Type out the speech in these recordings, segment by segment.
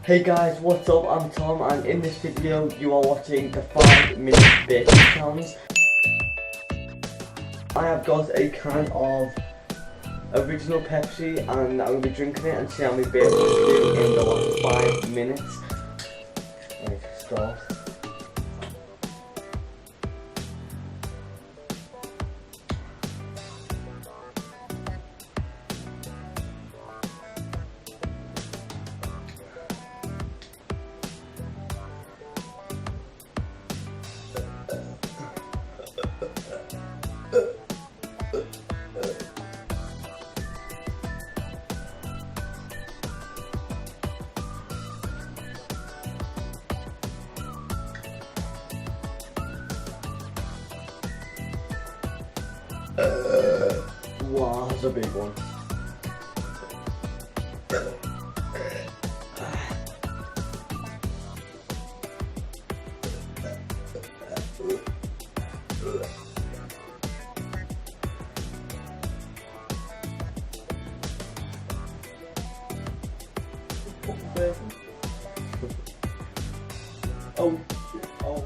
Hey guys, what's up? I'm Tom, and in this video you are watching the 5-minute baking challenge. I have got a can of original Pepsi and I'm going to be drinking it and see how many bakes I can do in the last 5 minutes. Right, start. Wow, that's a big one. Oh, oh.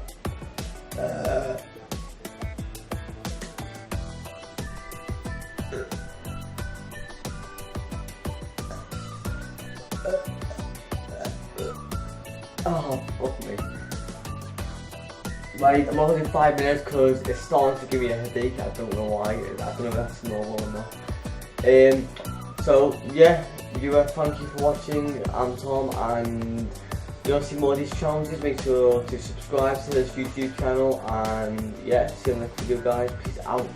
Oh, fuck me. Right, I'm only 5 minutes because it's starting to give me a headache. I don't know why. I don't know if that's normal or not. So yeah, viewer, thank you for watching. I'm Tom, and if you want to see more of these challenges, make sure to subscribe to this YouTube channel. And yeah, see you in the next video, guys. Peace out.